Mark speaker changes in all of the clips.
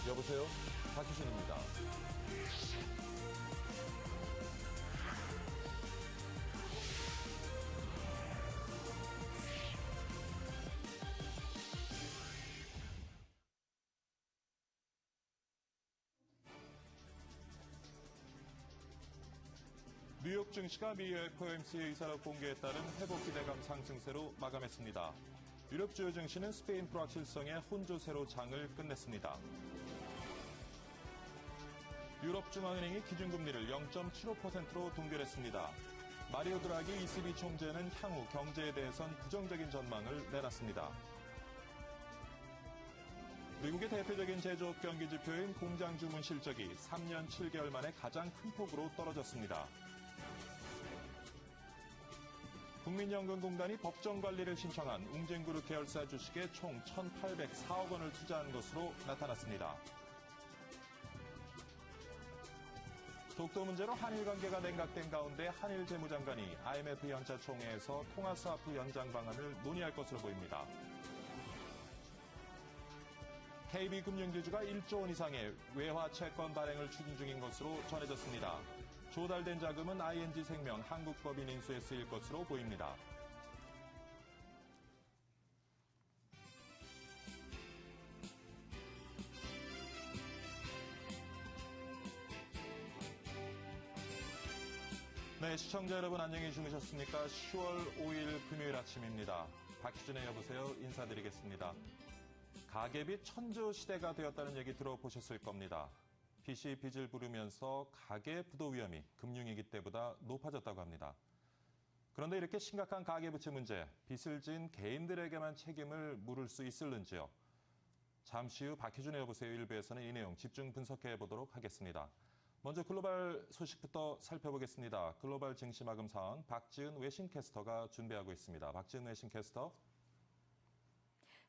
Speaker 1: 여보세요? 박희준입니다. 뉴욕 증시가 미 FOMC의 의사를 공개에 따른 회복 기대감 상승세로 마감했습니다. 유럽 주요 증시는 스페인 불확실성의 혼조세로 장을 끝냈습니다. 유럽 중앙은행이 기준금리를 0.75%로 동결했습니다. 마리오 드라기 ECB 총재는 향후 경제에 대해선 부정적인 전망을 내놨습니다. 미국의 대표적인 제조업 경기 지표인 공장 주문 실적이 3년 7개월 만에 가장 큰 폭으로 떨어졌습니다. 국민연금공단이 법정 관리를 신청한 웅진그룹 계열사 주식에 총 1,804억 원을 투자한 것으로 나타났습니다. 독도 문제로 한일 관계가 냉각된 가운데 한일 재무장관이 IMF 연차 총회에서 통화스와프 연장 방안을 논의할 것으로 보입니다. KB금융지주가 1조 원 이상의 외화 채권 발행을 추진 중인 것으로 전해졌습니다. 조달된 자금은 ING생명 한국법인 인수에 쓰일 것으로 보입니다. 네, 시청자 여러분 안녕히 주무셨습니까? 10월 5일 금요일 아침입니다. 박희준의 여보세요 인사드리겠습니다. 가계빚 천조 시대가 되었다는 얘기 들어보셨을 겁니다. 빚이 빚을 부르면서 가계 부도 위험이 금융위기 때보다 높아졌다고 합니다. 그런데 이렇게 심각한 가계부채 문제, 빚을 진 개인들에게만 책임을 물을 수 있을는지요? 잠시 후 박희준의 여보세요 일부에서는 이 내용 집중 분석해 보도록 하겠습니다. 먼저 글로벌 소식부터 살펴보겠습니다. 글로벌 증시 마감 상황 박지은 외신캐스터가 준비하고 있습니다. 박지은 외신캐스터.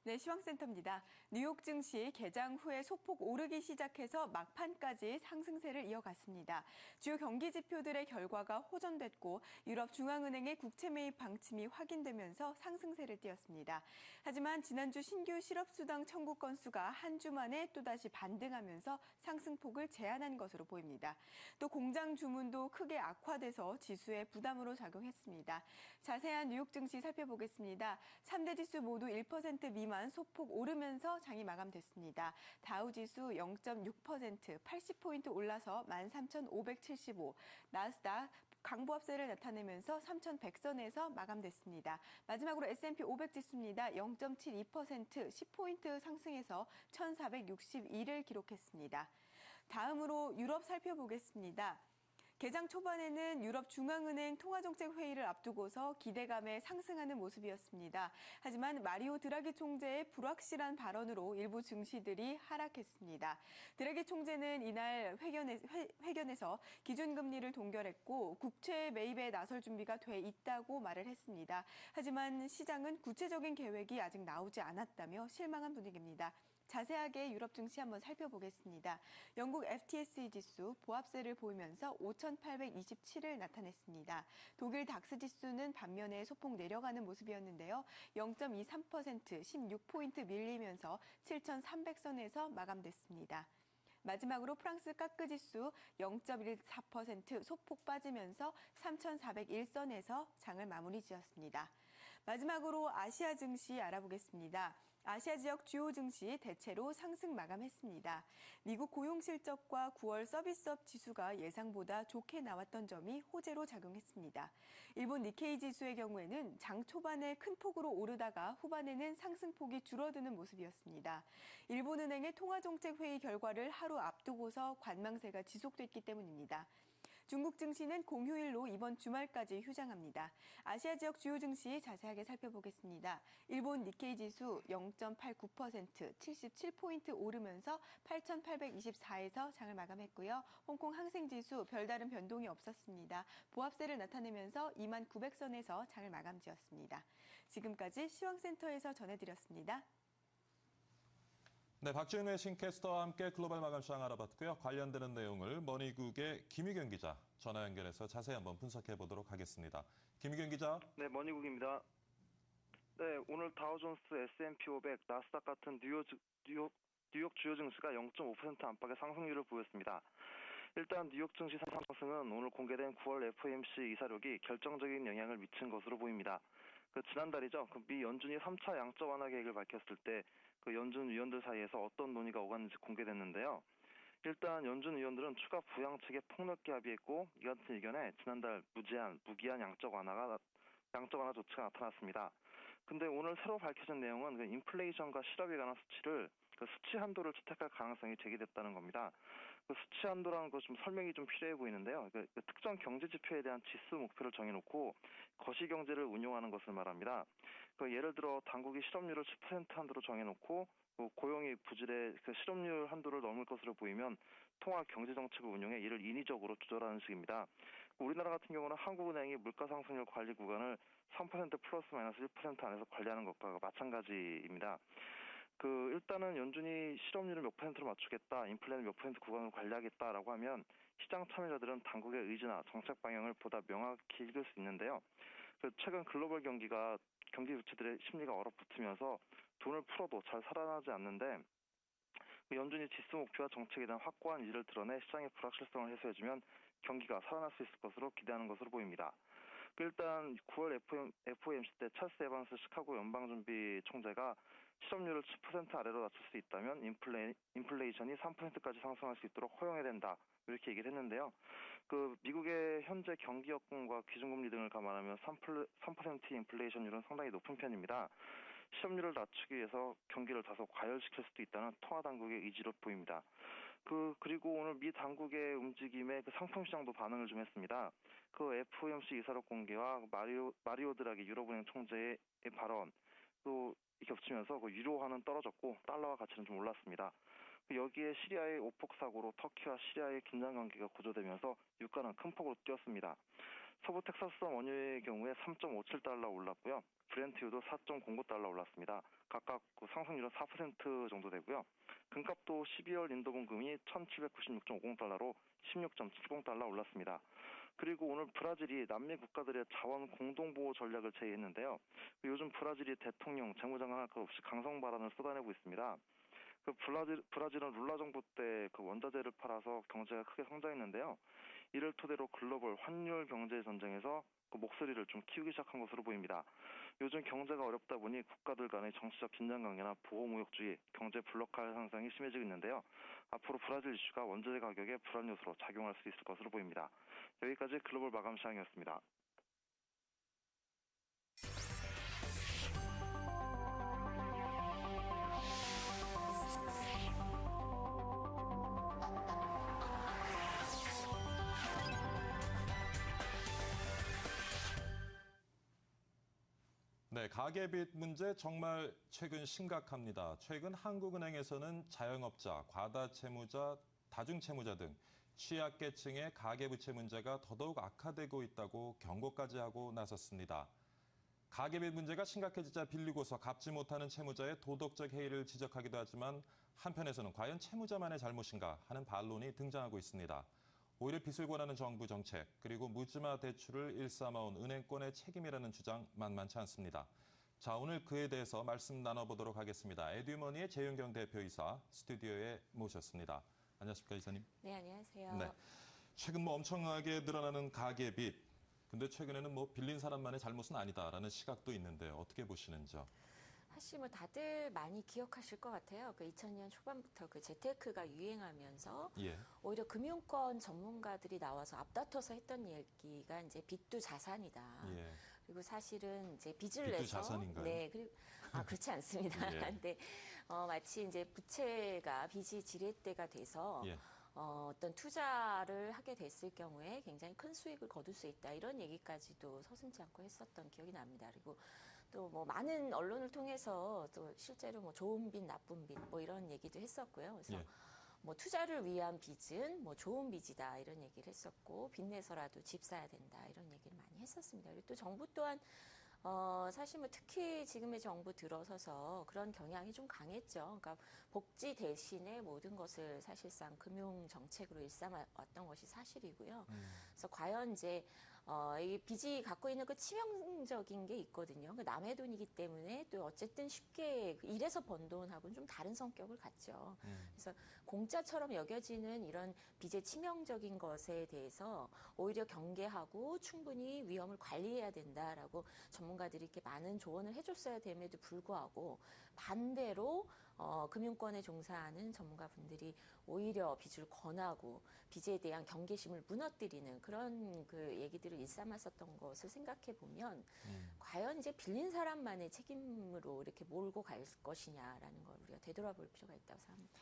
Speaker 2: 네, 시황센터입니다. 뉴욕 증시 개장 후에 소폭 오르기 시작해서 막판까지 상승세를 이어갔습니다. 주요 경기 지표들의 결과가 호전됐고 유럽 중앙은행의 국채 매입 방침이 확인되면서 상승세를 띄었습니다. 하지만 지난주 신규 실업수당 청구 건수가 한 주 만에 또다시 반등하면서 상승폭을 제한한 것으로 보입니다. 또 공장 주문도 크게 악화돼서 지수에 부담으로 작용했습니다. 자세한 뉴욕 증시 살펴보겠습니다. 3대 지수 모두 1% 미만 소폭 오르면서 장이 마감됐습니다. 다우지수 0.6%, 80포인트 올라서 13,575, 나스닥 강보합세를 나타내면서 3,100선에서 마감됐습니다. 마지막으로 S&P 500 지수입니다. 0.72%, 10포인트 상승해서 1,461을 기록했습니다. 다음으로 유럽 살펴보겠습니다. 개장 초반에는 유럽 중앙은행 통화정책회의를 앞두고서 기대감에 상승하는 모습이었습니다. 하지만 마리오 드라기 총재의 불확실한 발언으로 일부 증시들이 하락했습니다. 드라기 총재는 이날 회견에서 기준금리를 동결했고 국채 매입에 나설 준비가 돼 있다고 말을 했습니다. 하지만 시장은 구체적인 계획이 아직 나오지 않았다며 실망한 분위기입니다. 자세하게 유럽 증시 한번 살펴보겠습니다. 영국 FTSE 지수 보합세를 보이면서 5,827을 나타냈습니다. 독일 닥스 지수는 반면에 소폭 내려가는 모습이었는데요. 0.23%, 16포인트 밀리면서 7,300선에서 마감됐습니다. 마지막으로 프랑스 까크 지수 0.14% 소폭 빠지면서 3,401선에서 장을 마무리 지었습니다. 마지막으로 아시아 증시 알아보겠습니다. 아시아 지역 주요 증시 대체로 상승 마감했습니다. 미국 고용 실적과 9월 서비스업 지수가 예상보다 좋게 나왔던 점이 호재로 작용했습니다. 일본 니케이 지수의 경우에는 장 초반에 큰 폭으로 오르다가 후반에는 상승폭이 줄어드는 모습이었습니다. 일본은행의 통화정책회의 결과를 하루 앞두고서 관망세가 지속됐기 때문입니다. 중국 증시는 공휴일로 이번 주말까지 휴장합니다. 아시아 지역 주요 증시 자세하게 살펴보겠습니다. 일본 니케이 지수 0.89%, 77포인트 오르면서 8,824에서 장을 마감했고요. 홍콩 항생 지수 별다른 변동이 없었습니다. 보합세를 나타내면서 29,900선에서 장을 마감지었습니다. 지금까지 시황센터에서 전해드렸습니다.
Speaker 1: 네, 박지은 외신캐스터와 함께 글로벌 마감 시황 알아봤고요. 관련되는 내용을 머니국의 김희경 기자 전화 연결해서 자세히 한번 분석해 보도록 하겠습니다. 김희경 기자.
Speaker 3: 네, 머니국입니다. 네, 오늘 다우존스, S&P 500, 나스닥 같은 뉴욕 뉴욕 주요 증시가 0.5% 안팎의 상승률을 보였습니다. 일단 뉴욕 증시 상승은 오늘 공개된 9월 FOMC 이사록이 결정적인 영향을 미친 것으로 보입니다. 지난달이죠. 미 연준이 3차 양적 완화 계획을 밝혔을 때 그 연준 위원들 사이에서 어떤 논의가 오갔는지 공개됐는데요. 일단 연준 의원들은 추가 부양책에 폭넓게 합의했고 이 같은 의견에 지난달 무기한 양적 완화 조치가 나타났습니다. 근데 오늘 새로 밝혀진 내용은 인플레이션과 실업에 관한 수치를 수치 한도를 채택할 가능성이 제기됐다는 겁니다. 수치 한도라는 거 좀 설명이 좀 필요해 보이는데요. 특정 경제 지표에 대한 지수 목표를 정해놓고 거시 경제를 운용하는 것을 말합니다. 예를 들어 당국이 실업률을 10% 한도로 정해놓고 고용이 부실해 실업률 한도를 넘을 것으로 보이면 통화 경제 정책을 운용해 이를 인위적으로 조절하는 식입니다. 우리나라 같은 경우는 한국은행이 물가상승률 관리 구간을 3% 플러스 마이너스 1% 안에서 관리하는 것과 마찬가지입니다. 일단은 연준이 실업률을 몇 %로 맞추겠다, 인플레는 몇 % 구간을 관리하겠다라고 하면 시장 참여자들은 당국의 의지나 정책 방향을 보다 명확히 읽을 수 있는데요. 최근 글로벌 경기 주체들의 심리가 얼어붙으면서 돈을 풀어도 잘 살아나지 않는데 연준이 지수 목표와 정책에 대한 확고한 의지를 드러내 시장의 불확실성을 해소해주면 경기가 살아날 수 있을 것으로 기대하는 것으로 보입니다. 일단 9월 FOMC 때 찰스 에반스 시카고 연방준비 총재가 실업률을 10% 아래로 낮출 수 있다면 인플레이션이 3%까지 상승할 수 있도록 허용해야 된다. 이렇게 얘기를 했는데요. 미국의 현재 경기 여건과 기준금리 등을 감안하면 3% 인플레이션율은 상당히 높은 편입니다. 실업률을 낮추기 위해서 경기를 다소 과열시킬 수도 있다는 통화 당국의 의지로 보입니다. 그리고 오늘 미 당국의 움직임에 상품시장도 반응을 좀 했습니다. FOMC 이사록 공개와 마리오 드라기 유럽은행 총재의 발언, 또 겹치면서 유로화는 떨어졌고 달러화 가치는 좀 올랐습니다. 여기에 시리아의 오폭 사고로 터키와 시리아의 긴장 관계가 고조되면서 유가는 큰 폭으로 뛰었습니다. 서부 텍사스산 원유의 경우에 3.57달러 올랐고요. 브렌트유도 4.09달러 올랐습니다. 각각 상승률은 4% 정도 되고요. 금값도 12월 인도분 금이 1796.50달러로 16.70달러 올랐습니다. 그리고 오늘 브라질이 남미 국가들의 자원 공동보호 전략을 제의했는데요. 요즘 브라질이 대통령, 재무장관 할 것 없이 강성 발언을 쏟아내고 있습니다. 브라질은 룰라 정부 때 원자재를 팔아서 경제가 크게 성장했는데요. 이를 토대로 글로벌 환율 경제 전쟁에서 목소리를 좀 키우기 시작한 것으로 보입니다. 요즘 경제가 어렵다 보니 국가들 간의 정치적 긴장 관계나 보호무역주의, 경제 블록화 현상이 심해지고 있는데요. 앞으로 브라질 이슈가 원자재 가격의 불안 요소로 작용할 수 있을 것으로 보입니다. 여기까지 글로벌 마감 시황이었습니다.
Speaker 1: 네, 가계빚 문제 정말 최근 심각합니다. 최근 한국은행에서는 자영업자, 과다채무자, 다중채무자 등 취약계층의 가계부채 문제가 더더욱 악화되고 있다고 경고까지 하고 나섰습니다. 가계빚 문제가 심각해지자 빌리고서 갚지 못하는 채무자의 도덕적 해이를 지적하기도 하지만 한편에서는 과연 채무자만의 잘못인가 하는 반론이 등장하고 있습니다. 오히려 빚을 권하는 정부 정책, 그리고 묻지마 대출을 일삼아온 은행권의 책임이라는 주장 만만치 않습니다. 자, 오늘 그에 대해서 말씀 나눠보도록 하겠습니다. 에듀머니의 재윤경 대표이사 스튜디오에 모셨습니다. 안녕하십니까, 이사님?
Speaker 4: 네, 안녕하세요.
Speaker 1: 네. 최근 엄청나게 늘어나는 가계빚. 근데 최근에는 빌린 사람만의 잘못은 아니다라는 시각도 있는데요. 어떻게 보시는지요?
Speaker 4: 사실 다들 많이 기억하실 것 같아요. 2000년 초반부터 재테크가 유행하면서
Speaker 1: 예.
Speaker 4: 오히려 금융권 전문가들이 나와서 앞다퉈서 했던 얘기가 이제 빚도 자산이다.
Speaker 1: 예.
Speaker 4: 그리고 사실은 이제 빚을
Speaker 1: 빚도
Speaker 4: 내서
Speaker 1: 자산인가요?
Speaker 4: 네, 그리고 그렇지 않습니다.
Speaker 1: 예.
Speaker 4: 근데 마치 이제 부채가 빚이 지렛대가 돼서
Speaker 1: 예.
Speaker 4: 어떤 투자를 하게 됐을 경우에 굉장히 큰 수익을 거둘 수 있다. 이런 얘기까지도 서슴지 않고 했었던 기억이 납니다. 그리고 또 많은 언론을 통해서 또 실제로 좋은 빚, 나쁜 빚 이런 얘기도 했었고요. 그래서
Speaker 1: 예.
Speaker 4: 투자를 위한 빚은 좋은 빚이다 이런 얘기를 했었고 빚내서라도 집 사야 된다 이런 얘기를 많이 했었습니다. 그리고 또 정부 또한 사실 특히 지금의 정부 들어서서 그런 경향이 좀 강했죠. 그러니까 복지 대신에 모든 것을 사실상 금융 정책으로 일삼아왔던 것이 사실이고요. 그래서 과연 이제 이 빚이 갖고 있는 그 치명적인 게 있거든요. 그 남의 돈이기 때문에 또 어쨌든 쉽게 일해서 번 돈하고는 좀 다른 성격을 갖죠. 그래서 공짜처럼 여겨지는 이런 빚의 치명적인 것에 대해서 오히려 경계하고 충분히 위험을 관리해야 된다라고 전문가들이 이렇게 많은 조언을 해줬어야 됨에도 불구하고 반대로 금융권에 종사하는 전문가분들이 오히려 빚을 권하고 빚에 대한 경계심을 무너뜨리는 그런 그 얘기들을 일삼았었던 것을 생각해 보면 과연 이제 빌린 사람만의 책임으로 이렇게 몰고 갈 것이냐라는 걸 우리가 되돌아볼 필요가 있다고 생각합니다.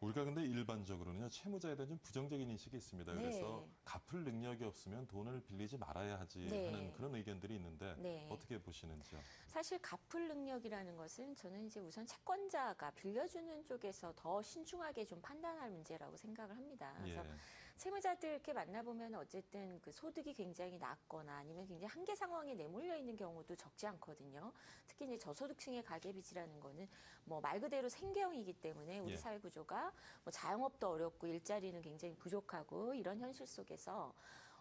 Speaker 1: 우리가 근데 일반적으로는요, 채무자에 대한 좀 부정적인 인식이 있습니다.
Speaker 4: 네.
Speaker 1: 그래서 갚을 능력이 없으면 돈을 빌리지 말아야 하지
Speaker 4: 네.
Speaker 1: 하는 그런 의견들이 있는데
Speaker 4: 네.
Speaker 1: 어떻게 보시는지요?
Speaker 4: 사실 갚을 능력이라는 것은 저는 이제 우선 채권자가 빌려주는 쪽에서 더 신중하게 좀 판단할 문제라고 생각을 합니다. 그래서
Speaker 1: 예.
Speaker 4: 채무자들 이렇게 만나보면 어쨌든 그 소득이 굉장히 낮거나 아니면 굉장히 한계 상황에 내몰려 있는 경우도 적지 않거든요. 특히 이제 저소득층의 가계빚이라는 거는 뭐 말 그대로 생계형이기 때문에 우리
Speaker 1: 예.
Speaker 4: 사회 구조가 뭐 자영업도 어렵고 일자리는 굉장히 부족하고 이런 현실 속에서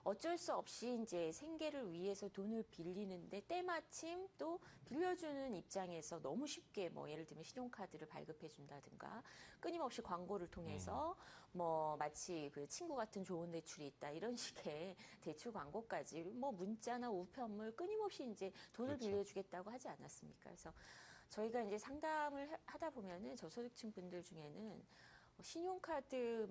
Speaker 4: 어쩔 수 없이 이제 생계를 위해서 돈을 빌리는데 때마침 또 빌려주는 입장에서 너무 쉽게 뭐 예를 들면 신용카드를 발급해 준다든가 끊임없이 광고를 통해서 뭐 마치 그 친구 같은 좋은 대출이 있다 이런 식의 대출 광고까지 뭐 문자나 우편물 끊임없이 이제 돈을
Speaker 1: 그렇죠.
Speaker 4: 빌려주겠다고 하지 않았습니까? 그래서 저희가 이제 상담을 하다 보면은 저소득층 분들 중에는 신용카드에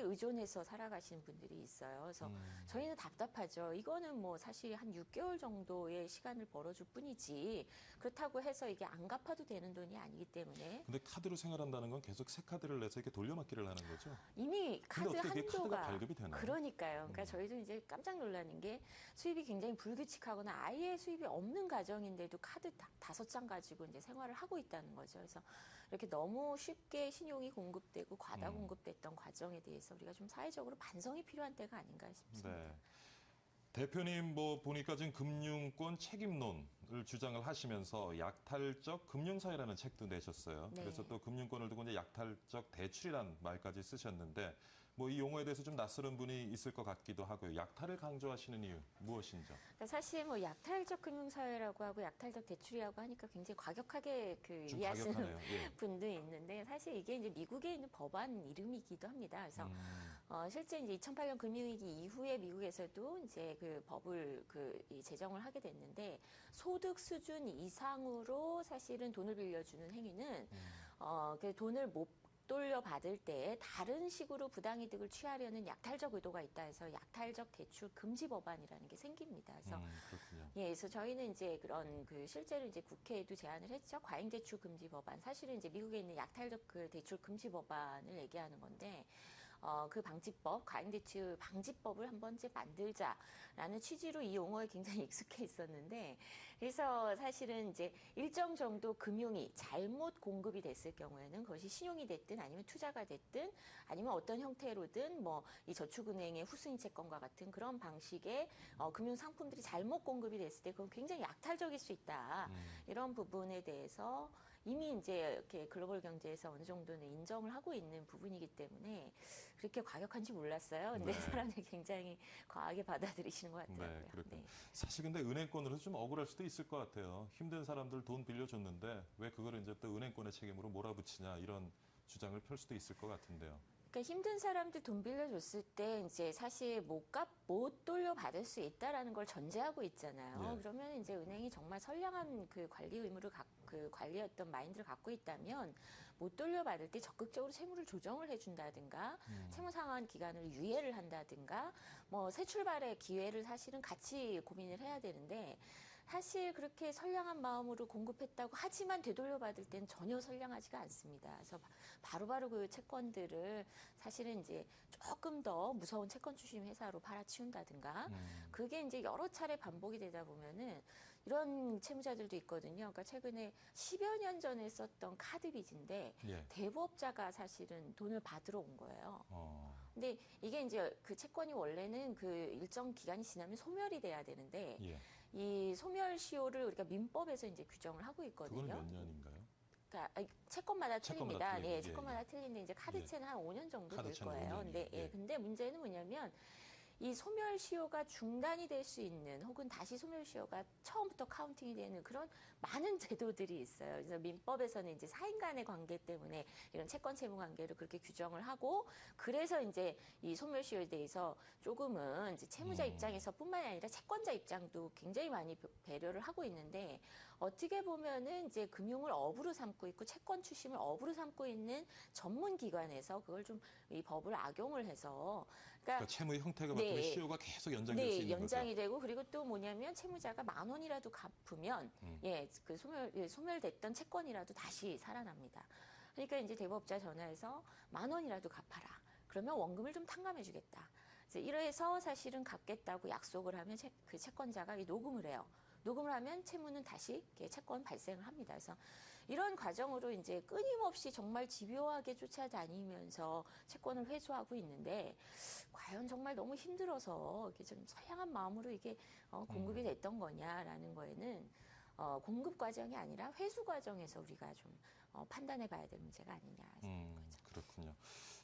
Speaker 4: 의존해서 살아가시는 분들이 있어요. 그래서 저희는 답답하죠. 이거는 뭐 사실 한 6개월 정도의 시간을 벌어줄 뿐이지 그렇다고 해서 이게 안 갚아도 되는 돈이 아니기 때문에
Speaker 1: 근데 카드로 생활한다는 건 계속 새 카드를 내서 이렇게 돌려막기를 하는 거죠?
Speaker 4: 이미 카드
Speaker 1: 근데 어떻게 이게 카드가
Speaker 4: 한도가
Speaker 1: 발급이 되나요?
Speaker 4: 그러니까요. 그러니까 저희도 이제 깜짝 놀라는 게 수입이 굉장히 불규칙하거나 아예 수입이 없는 가정인데도 카드 5장 가지고 이제 생활을 하고 있다는 거죠. 그래서 이렇게 너무 쉽게 신용이 공급되고 과다 공급됐던 과정에 대해서 우리가 좀 사회적으로 반성이 필요한 때가 아닌가 싶습니다.
Speaker 1: 네. 대표님 뭐 보니까 지금 금융권 책임론을 주장을 하시면서 약탈적 금융사회라는 책도 내셨어요.
Speaker 4: 네.
Speaker 1: 그래서 또 금융권을 두고 이제 약탈적 대출이라는 말까지 쓰셨는데 뭐 이 용어에 대해서 좀 낯설은 분이 있을 것 같기도 하고요. 약탈을 강조하시는 이유 무엇인죠?
Speaker 4: 그러니까 사실 뭐 약탈적 금융사회라고 하고 약탈적 대출이라고 하니까 굉장히 과격하게 그
Speaker 1: 좀
Speaker 4: 이해하시는
Speaker 1: 과격하네요. 예.
Speaker 4: 분도 있는데 사실 이게 이제 미국에 있는 법안 이름이기도 합니다. 그래서 실제 이제 2008년 금융위기 이후에 미국에서도 이제 그 법을 이 제정을 하게 됐는데 소득 수준 이상으로 사실은 돈을 빌려주는 행위는 그 돈을 못 돌려받을 때 다른 식으로 부당이득을 취하려는 약탈적 의도가 있다 해서 약탈적 대출 금지 법안이라는 게 생깁니다. 그래서
Speaker 1: 그렇군요.
Speaker 4: 예, 그래서 저희는 이제 그런 그 실제로 이제 국회에도 제안을 했죠. 과잉 대출 금지 법안. 사실은 이제 미국에 있는 약탈적 그 대출 금지 법안을 얘기하는 건데 그 방지법, 과잉대출 방지법을 한번 이제 만들자라는 취지로 이 용어에 굉장히 익숙해 있었는데, 그래서 사실은 이제 일정 정도 금융이 잘못 공급이 됐을 경우에는 그것이 신용이 됐든 아니면 투자가 됐든 아니면 어떤 형태로든 뭐 이 저축은행의 후순위 채권과 같은 그런 방식의 금융 상품들이 잘못 공급이 됐을 때 그건 굉장히 약탈적일 수 있다. 이런 부분에 대해서 이미 이제 이렇게 글로벌 경제에서 어느 정도는 인정을 하고 있는 부분이기 때문에 그렇게 과격한지 몰랐어요. 근데
Speaker 1: 네.
Speaker 4: 사람들이 굉장히 과하게 받아들이시는 것 같더라고요.
Speaker 1: 네, 그렇군요. 사실 근데 은행권으로 좀 억울할 수도 있을 것 같아요. 힘든 사람들 돈 빌려줬는데 왜 그거를 이제 또 은행권의 책임으로 몰아붙이냐 이런 주장을 펼 수도 있을 것 같은데요.
Speaker 4: 그러니까 힘든 사람들 돈 빌려줬을 때 이제 사실 못 돌려받을 수 있다라는 걸 전제하고 있잖아요.
Speaker 1: 예.
Speaker 4: 그러면 이제 은행이 정말 선량한 그 관리 의무를 그 관리했던 마인드를 갖고 있다면 못 돌려받을 때 적극적으로 채무를 조정을 해준다든가 채무 상환 기간을 유예를 한다든가 뭐 새 출발의 기회를 사실은 같이 고민을 해야 되는데 사실 그렇게 선량한 마음으로 공급했다고 하지만 되돌려받을 땐 전혀 선량하지가 않습니다. 그래서 바로바로 그 채권들을 사실은 이제 조금 더 무서운 채권 추심 회사로 팔아치운다든가 그게 이제 여러 차례 반복이 되다 보면은 이런 채무자들도 있거든요. 그러니까 최근에 10여 년 전에 썼던 카드 빚인데
Speaker 1: 예.
Speaker 4: 대부업자가 사실은 돈을 받으러 온 거예요.
Speaker 1: 어,
Speaker 4: 근데 이게 이제 그 채권이 원래는 그 일정 기간이 지나면 소멸이 돼야 되는데
Speaker 1: 예.
Speaker 4: 이 소멸시효를 우리가 민법에서 이제 규정을 하고
Speaker 1: 그거는
Speaker 4: 있거든요.
Speaker 1: 몇 년인가요?
Speaker 4: 그러니까 채권마다 틀립니다.
Speaker 1: 틀리고,
Speaker 4: 네,
Speaker 1: 예,
Speaker 4: 채권마다 틀린데 이제 카드채는 한 5년 정도 될
Speaker 1: 카드채는
Speaker 4: 거예요.
Speaker 1: 5년이요.
Speaker 4: 근데
Speaker 1: 예.
Speaker 4: 근데 문제는 뭐냐면 이 소멸시효가 중단이 될 수 있는 혹은 다시 소멸시효가 처음부터 카운팅이 되는 그런 많은 제도들이 있어요. 그래서 민법에서는 이제 사인 간의 관계 때문에 이런 채권 채무 관계를 그렇게 규정을 하고 그래서 이제 이 소멸시효에 대해서 조금은 이제 채무자 입장에서뿐만이 아니라 채권자 입장도 굉장히 많이 배려를 하고 있는데 어떻게 보면은 이제 금융을 업으로 삼고 있고 채권 추심을 업으로 삼고 있는 전문 기관에서 그걸 좀 이 법을 악용을 해서
Speaker 1: 그러니까 채무의 형태가 바뀌면
Speaker 4: 네.
Speaker 1: 시효가 계속 연장될 수 있는
Speaker 4: 연장이
Speaker 1: 거죠.
Speaker 4: 되고 그리고 또 뭐냐면 채무자가 10,000원이라도 갚으면 그 소멸됐던 채권이라도 다시 살아납니다. 그러니까 이제 대법자 전화해서 10,000원이라도 갚아라. 그러면 원금을 좀 탕감해 주겠다. 이래서 사실은 갚겠다고 약속을 하면 그 채권자가 녹음을 해요. 녹음을 하면 채무는 다시 채권 발생을 합니다. 그래서 이런 과정으로 이제 끊임없이 정말 집요하게 쫓아다니면서 채권을 회수하고 있는데 과연 정말 너무 힘들어서 이렇게 좀 선량한 마음으로 이게 공급이 됐던 거냐라는 거에는 공급 과정이 아니라 회수 과정에서 우리가 좀 판단해 봐야 될 문제가 아니냐 싶은 거죠.
Speaker 1: 그렇군요.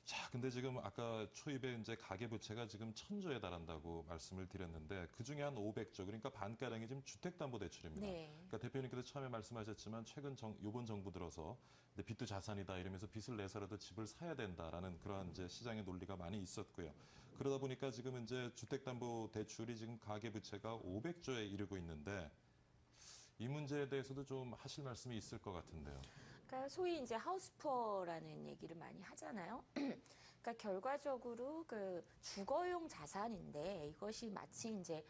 Speaker 1: 자, 근데 지금 아까 초입에 이제 가계부채가 지금 1,000조에 달한다고 말씀을 드렸는데 그 중에 한 500조, 그러니까 반가량이 지금 주택담보대출입니다.
Speaker 4: 네.
Speaker 1: 그러니까 대표님께서 처음에 말씀하셨지만 최근 이번 정부 들어서 빚도 자산이다 이러면서 빚을 내서라도 집을 사야 된다라는 그러한 이제 시장의 논리가 많이 있었고요. 그러다 보니까 지금 이제 주택담보대출이 지금 가계부채가 500조에 이르고 있는데 이 문제에 대해서도 좀 하실 말씀이 있을 것 같은데요.
Speaker 4: 그러니까 소위 이제 하우스푸어라는 얘기를 많이 하잖아요. 그러니까 결과적으로 그 주거용 자산인데 이것이 마치 이제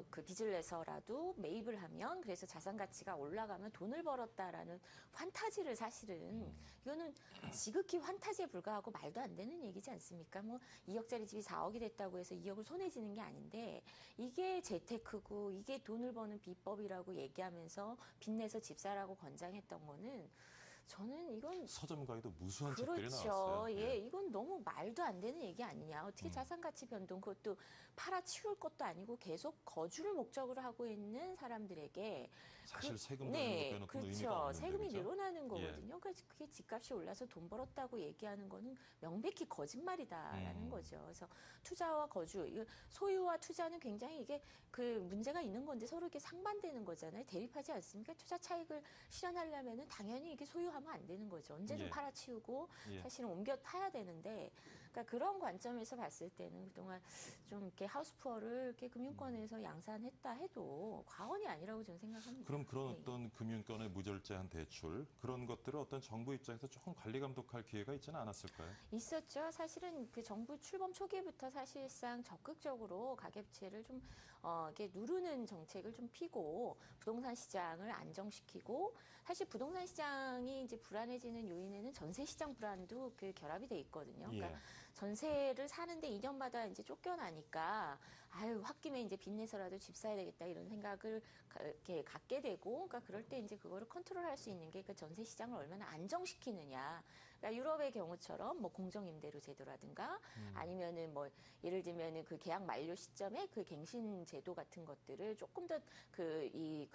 Speaker 4: 그 빚을 내서라도 매입을 하면 그래서 자산 가치가 올라가면 돈을 벌었다라는 판타지를 사실은 이거는 지극히 판타지에 불과하고 말도 안 되는 얘기지 않습니까? 뭐 2억짜리 집이 4억이 됐다고 해서 2억을 손해 지는 게 아닌데 이게 재테크고 이게 돈을 버는 비법이라고 얘기하면서 빚내서 집 사라고 권장했던 거는 저는 이건
Speaker 1: 서점가에도 무수한 책들이
Speaker 4: 그렇죠.
Speaker 1: 나왔어요.
Speaker 4: 예, 이건 너무 말도 안 되는 얘기 아니냐. 어떻게 자산 가치 변동 그것도 팔아치울 것도 아니고 계속 거주를 목적으로 하고 있는 사람들에게
Speaker 1: 사실 세금
Speaker 4: 네,
Speaker 1: 내는 거 빼놓고는
Speaker 4: 그렇죠.
Speaker 1: 의미가 없는데
Speaker 4: 세금이
Speaker 1: 그죠?
Speaker 4: 늘어나는 거거든요. 그러니까 그게 집값이 올라서 돈 벌었다고 얘기하는 거는 명백히 거짓말이다라는 거죠. 그래서 투자와 거주, 이거 소유와 투자는 굉장히 이게 그 문제가 있는 건데 서로 이렇게 상반되는 거잖아요. 대립하지 않습니까? 투자 차익을 실현하려면은 당연히 이게 소유하면 안 되는 거죠. 언제든
Speaker 1: 예.
Speaker 4: 팔아치우고
Speaker 1: 예.
Speaker 4: 사실은 옮겨 타야 되는데 그러니까 그런 관점에서 봤을 때는 그동안 좀 이렇게 하우스푸어를 이렇게 금융권에서 양산했다 해도 과언이 아니라고 저는 생각합니다.
Speaker 1: 그럼 그런
Speaker 4: 네.
Speaker 1: 어떤 금융권의 무절제한 대출 그런 것들을 어떤 정부 입장에서 조금 관리 감독할 기회가 있지는 않았을까요?
Speaker 4: 있었죠. 사실은 그 정부 출범 초기부터 사실상 적극적으로 가계부채를 좀 이렇게 누르는 정책을 좀 피고 부동산 시장을 안정시키고 사실 부동산 시장이 이제 불안해지는 요인에는 전세 시장 불안도 그 결합이 돼 있거든요. 그러니까
Speaker 1: 예.
Speaker 4: 전세를 사는데 2년마다 이제 쫓겨나니까 아유 홧김에 이제 빚내서라도 집 사야 되겠다 이런 생각을 이렇게 갖게 되고 그러니까 그럴 때 이제 그거를 컨트롤할 수 있는 게 그 전세 시장을 얼마나 안정시키느냐. 그러니까 유럽의 경우처럼 뭐 공정임대료 제도라든가 아니면은 뭐 예를 들면은 그 계약 만료 시점에 그 갱신 제도 같은 것들을 조금 더 그 이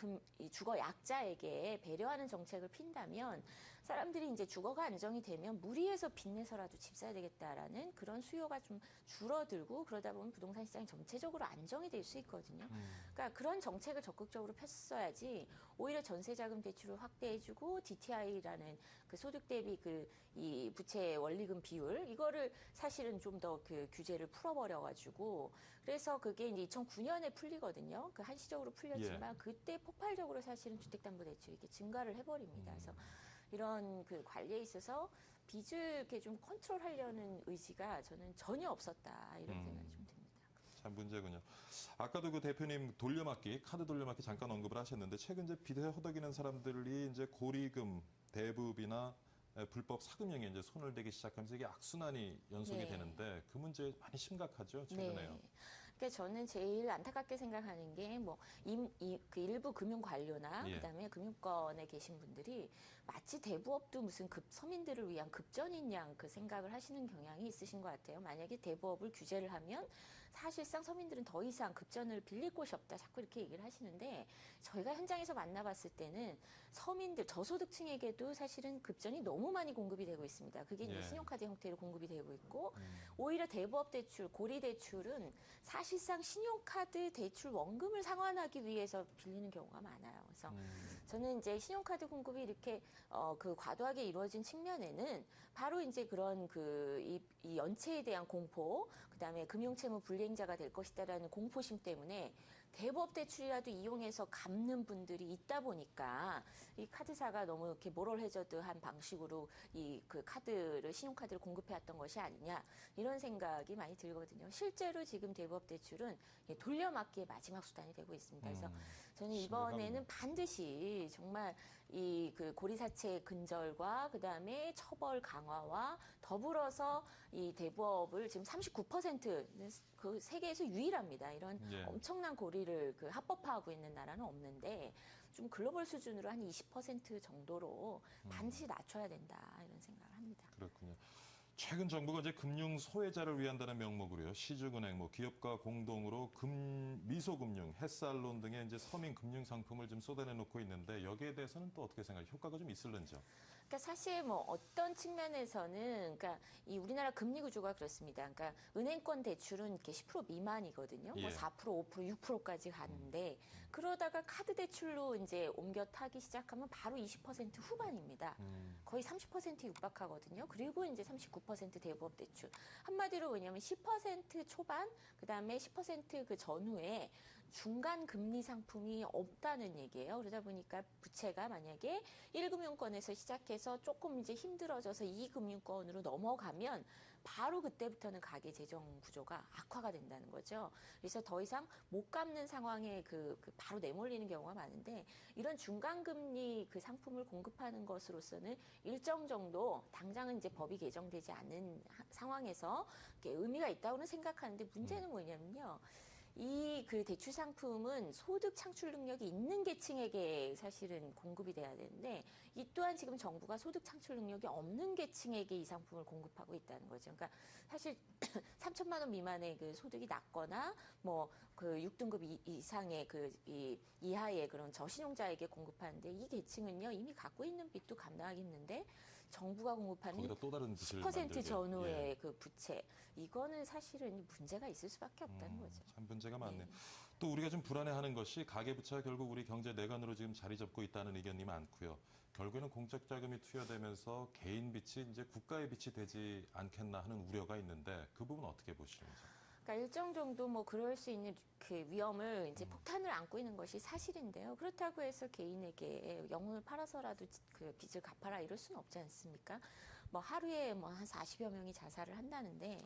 Speaker 4: 주거 약자에게 배려하는 정책을 핀다면 사람들이 이제 주거가 안정이 되면 무리해서 빚내서라도 집 사야 되겠다라는 그런 수요가 좀 줄어들고 그러다 보면 부동산 시장이 전체적으로 안정이 될 수 있거든요. 그러니까 그런 정책을 적극적으로 폈어야지 오히려 전세자금 대출을 확대해주고 DTI라는 그 소득 대비 그 이 부채 원리금 비율 이거를 사실은 좀 더 그 규제를 풀어버려가지고 그래서 그게 이제 2009년에 풀리거든요. 그 한시적으로 풀렸지만 그때 폭발적으로 사실은 주택담보대출이 이렇게 증가를 해버립니다. 그래서 이런 그 관리에 있어서 빚을 이렇게 좀 컨트롤하려는 의지가 저는 전혀 없었다 이런 생각이 좀 듭니다.
Speaker 1: 참 문제군요. 아까도 그 대표님 돌려막기, 카드 돌려막기 잠깐 언급을 하셨는데 최근 이제 빚에 허덕이는 사람들이 이제 고리금, 대부비나 불법 사금형에 이제 손을 대기 시작하면서 이게 악순환이 연속이
Speaker 4: 네.
Speaker 1: 되는데 그 문제 많이 심각하죠 최근에요.
Speaker 4: 그러니까 저는 제일 안타깝게 생각하는 게 뭐 그 일부 금융 관료나
Speaker 1: 예.
Speaker 4: 그다음에 금융권에 계신 분들이 마치 대부업도 무슨 서민들을 위한 급전인 양 그 생각을 하시는 경향이 있으신 것 같아요. 만약에 대부업을 규제를 하면 사실상 서민들은 더 이상 급전을 빌릴 곳이 없다. 자꾸 이렇게 얘기를 하시는데 저희가 현장에서 만나봤을 때는 서민들, 저소득층에게도 사실은 급전이 너무 많이 공급이 되고 있습니다. 그게 이제
Speaker 1: 예.
Speaker 4: 신용카드 형태로 공급이 되고 있고 오히려 대부업 대출, 고리 대출은 사실상 신용카드 대출 원금을 상환하기 위해서 빌리는 경우가 많아요. 그래서 저는 이제 신용카드 공급이 이렇게 그 과도하게 이루어진 측면에는 바로 이제 그런 이 연체에 대한 공포, 그다음에 금융채무 불이행자가 될 것이다라는 공포심 때문에 대부업 대출이라도 이용해서 갚는 분들이 있다 보니까 이 카드사가 너무 이렇게 모럴 해저드한 방식으로 이 그 신용카드를 공급해왔던 것이 아니냐 이런 생각이 많이 들거든요. 실제로 지금 대부업 대출은 돌려막기의 마지막 수단이 되고 있습니다. 그래서 저는 이번에는 반드시 정말 이 그 고리사채 근절과 그다음에 처벌 강화와 더불어서 이 대부업을 지금 39%는 그 세계에서 유일합니다. 이런
Speaker 1: 예.
Speaker 4: 엄청난 고리를 그 합법화하고 있는 나라는 없는데 좀 글로벌 수준으로 한 20% 정도로 반드시 낮춰야 된다 이런 생각을 합니다.
Speaker 1: 그렇군요. 최근 정부가 이제 금융 소외자를 위한다는 명목으로요. 시중은행, 기업과 공동으로 미소금융, 햇살론 등의 이제 서민 금융 상품을 좀 쏟아내놓고 있는데 여기에 대해서는 또 어떻게 생각해요? 효과가 좀 있을런지요?
Speaker 4: 그러니까 사실 어떤 측면에서는 그러니까 이 우리나라 금리 구조가 그렇습니다. 그러니까 은행권 대출은 이렇게 10% 미만이거든요.
Speaker 1: 예.
Speaker 4: 4%, 5%, 6%까지 가는데 그러다가 카드 대출로 이제 옮겨 타기 시작하면 바로 20% 후반입니다. 거의 30%에 육박하거든요. 그리고 이제 39% 대부업 대출. 한마디로 뭐냐면 10% 초반, 그다음에 10%그 전후에 중간 금리 상품이 없다는 얘기예요. 그러다 보니까 부채가 만약에 1금융권에서 시작해서 조금 이제 힘들어져서 2금융권으로 넘어가면 바로 그때부터는 가계 재정 구조가 악화가 된다는 거죠. 그래서 더 이상 못 갚는 상황에 바로 내몰리는 경우가 많은데 이런 중간금리 그 상품을 공급하는 것으로서는 일정 정도 당장은 이제 법이 개정되지 않은 상황에서 의미가 있다고는 생각하는데 문제는 뭐냐면요. 이 그 대출 상품은 소득 창출 능력이 있는 계층에게 사실은 공급이 돼야 되는데 이 또한 지금 정부가 소득 창출 능력이 없는 계층에게 이 상품을 공급하고 있다는 거죠. 그러니까 사실 3천만 원 미만의 그 소득이 낮거나 그 6등급 이상의 이하의 그런 저신용자에게 공급하는데 이 계층은요 이미 갖고 있는 빚도 감당하기 힘든데 정부가 공급하는
Speaker 1: 거기다 또 다른 빚을
Speaker 4: 10%
Speaker 1: 만들게.
Speaker 4: 전후의
Speaker 1: 예.
Speaker 4: 그 부채 이거는 사실은 문제가 있을 수밖에 없다는 거죠.
Speaker 1: 참 문제가 많네요. 또 우리가 좀 불안해하는 것이 가계부채가 결국 우리 경제 내관으로 지금 자리 잡고 있다는 의견이 많고요. 결국에는 공적 자금이 투여되면서 개인 빚이 이제 국가의 빚이 되지 않겠나 하는 우려가 있는데 그 부분 어떻게 보시는지?
Speaker 4: 그러니까 일정 정도 그럴 수 있는 그 위험을 이제 폭탄을 안고 있는 것이 사실인데요. 그렇다고 해서 개인에게 영혼을 팔아서라도 그 빚을 갚아라 이럴 수는 없지 않습니까? 하루에 한 40여 명이 자살을 한다는데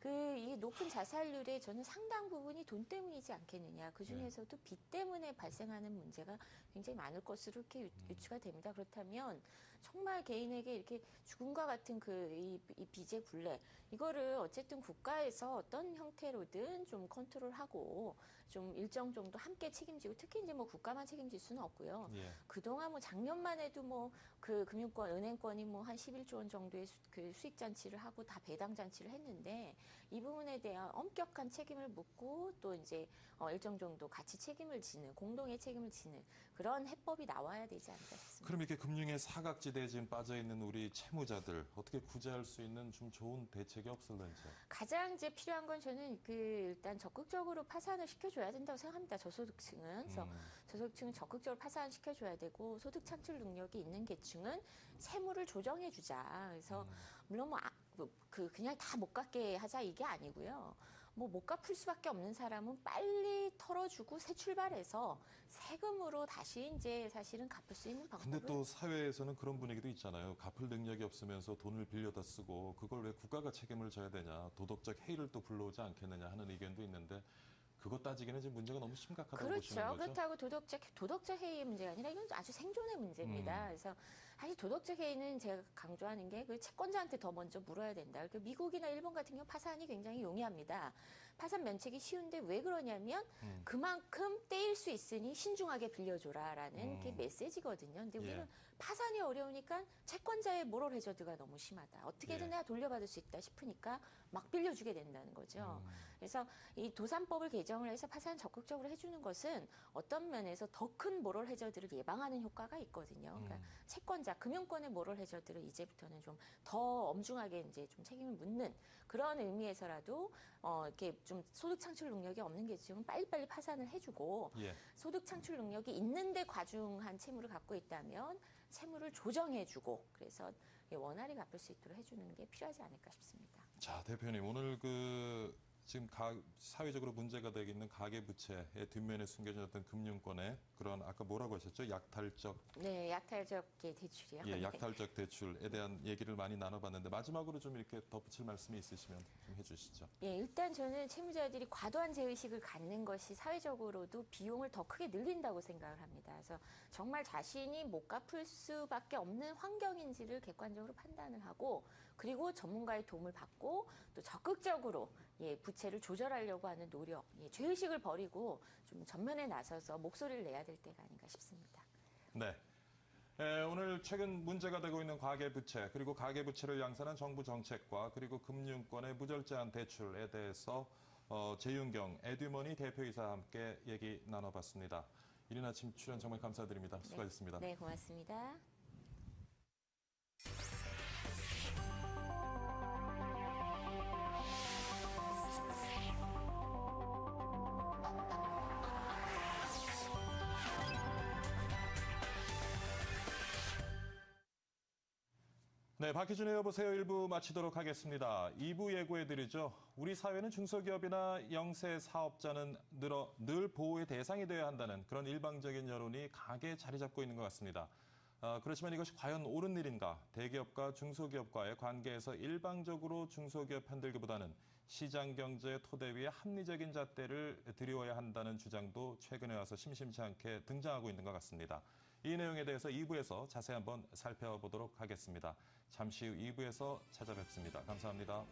Speaker 4: 이 높은 자살률에 저는 상당 부분이 돈 때문이지 않겠느냐. 그 중에서도 빚 때문에 발생하는 문제가 굉장히 많을 것으로 이렇게 유추가 됩니다. 그렇다면 정말 개인에게 이렇게 죽음과 같은 이 빚의 굴레 이거를 어쨌든 국가에서 어떤 형태로든 좀 컨트롤하고 좀 일정 정도 함께 책임지고 특히 이제 국가만 책임질 수는 없고요.
Speaker 1: 예.
Speaker 4: 그동안 작년만 해도 그 금융권, 은행권이 한 11조 원 정도의 그 수익 잔치를 하고 다 배당 잔치를 했는데 이 부분에 대한 엄격한 책임을 묻고 또 이제 일정 정도 같이 책임을 지는 공동의 책임을 지는 그런 해법이 나와야 되지 않을까 싶습니다.
Speaker 1: 그럼 이렇게 금융의 사각지대에 지금 빠져 있는 우리 채무자들 어떻게 구제할 수 있는 좀 좋은 대책이 없을런지요?
Speaker 4: 가장 이제 필요한 건 저는 일단 적극적으로 파산을 시켜줘야 된다고 생각합니다. 저소득층은. 그래서 저소득층은 적극적으로 파산을 시켜줘야 되고 소득 창출 능력이 있는 계층은 채무를 조정해주자. 그래서 물론 그냥 다 못 갚게 하자 이게 아니고요. 못 갚을 수밖에 없는 사람은 빨리 털어주고 새 출발해서 세금으로 다시 이제 사실은 갚을 수 있는 방법을.
Speaker 1: 근데 또 사회에서는 그런 분위기도 있잖아요. 갚을 능력이 없으면서 돈을 빌려다 쓰고 그걸 왜 국가가 책임을 져야 되냐. 도덕적 해이를 또 불러오지 않겠느냐 하는 의견도 있는데 그거 따지기는 지금 문제가 너무 심각하다고 보시는
Speaker 4: 그렇죠.
Speaker 1: 거죠?
Speaker 4: 그렇다고 도덕적 해이의 문제가 아니라 이건 아주 생존의 문제입니다. 그래서 사실 도덕적 해이는 제가 강조하는 게 그 채권자한테 더 먼저 물어야 된다. 그 미국이나 일본 같은 경우 파산이 굉장히 용이합니다. 파산 면책이 쉬운데 왜 그러냐면 그만큼 떼일 수 있으니 신중하게 빌려줘라라는 게 메시지거든요. 근데 우리는
Speaker 1: 예.
Speaker 4: 파산이 어려우니까 채권자의 모럴 해저드가 너무 심하다. 어떻게든
Speaker 1: 예.
Speaker 4: 내가 돌려받을 수 있다 싶으니까 막 빌려주게 된다는 거죠. 그래서 이 도산법을 개정을 해서 파산 적극적으로 해주는 것은 어떤 면에서 더 큰 모럴 해저드를 예방하는 효과가 있거든요. 그러니까 채권자, 금융권의 모럴 해저드를 이제부터는 좀 더 엄중하게 이제 좀 책임을 묻는 그런 의미에서라도 이렇게 좀 소득 창출 능력이 없는 계층은 빨리빨리 파산을 해주고
Speaker 1: 예.
Speaker 4: 소득 창출 능력이 있는데 과중한 채무를 갖고 있다면 채무를 조정해주고 그래서 원활히 갚을 수 있도록 해주는 게 필요하지 않을까 싶습니다.
Speaker 1: 자, 대표님, 오늘 지금 사회적으로 문제가 되고 있는 가계부채의 뒷면에 숨겨진 어떤 금융권의 그런 아까 뭐라고 하셨죠? 약탈적
Speaker 4: 네, 약탈적의 대출이요.
Speaker 1: 예,
Speaker 4: 네.
Speaker 1: 약탈적 대출에 대한 얘기를 많이 나눠봤는데 마지막으로 좀 이렇게 덧붙일 말씀이 있으시면 좀 해주시죠.
Speaker 4: 예, 일단 저는 채무자들이 과도한 제의식을 갖는 것이 사회적으로도 비용을 더 크게 늘린다고 생각을 합니다. 그래서 정말 자신이 못 갚을 수밖에 없는 환경인지를 객관적으로 판단을 하고 그리고 전문가의 도움을 받고 또 적극적으로 부채를 조절하려고 하는 노력, 죄의식을 버리고 좀 전면에 나서서 목소리를 내야 될 때가 아닌가 싶습니다.
Speaker 1: 네. 오늘 최근 문제가 되고 있는 가계부채 그리고 가계부채를 양산한 정부 정책과 그리고 금융권의 무절제한 대출에 대해서 재윤경 에듀머니 대표이사와 함께 얘기 나눠봤습니다. 이른 아침 출연 정말 감사드립니다. 수고하셨습니다.
Speaker 4: 네, 고맙습니다.
Speaker 1: 네, 박희준의 여보세요 1부 마치도록 하겠습니다. 2부 예고해드리죠. 우리 사회는 중소기업이나 영세 사업자는 늘 보호의 대상이 되어야 한다는 그런 일방적인 여론이 강하게 자리 잡고 있는 것 같습니다. 그렇지만 이것이 과연 옳은 일인가? 대기업과 중소기업과의 관계에서 일방적으로 중소기업 편들기보다는 시장 경제의 토대 위에 합리적인 잣대를 들이워야 한다는 주장도 최근에 와서 심심치 않게 등장하고 있는 것 같습니다. 이 내용에 대해서 2부에서 자세히 한번 살펴보도록 하겠습니다. 잠시 후 2부에서 찾아뵙습니다. 감사합니다.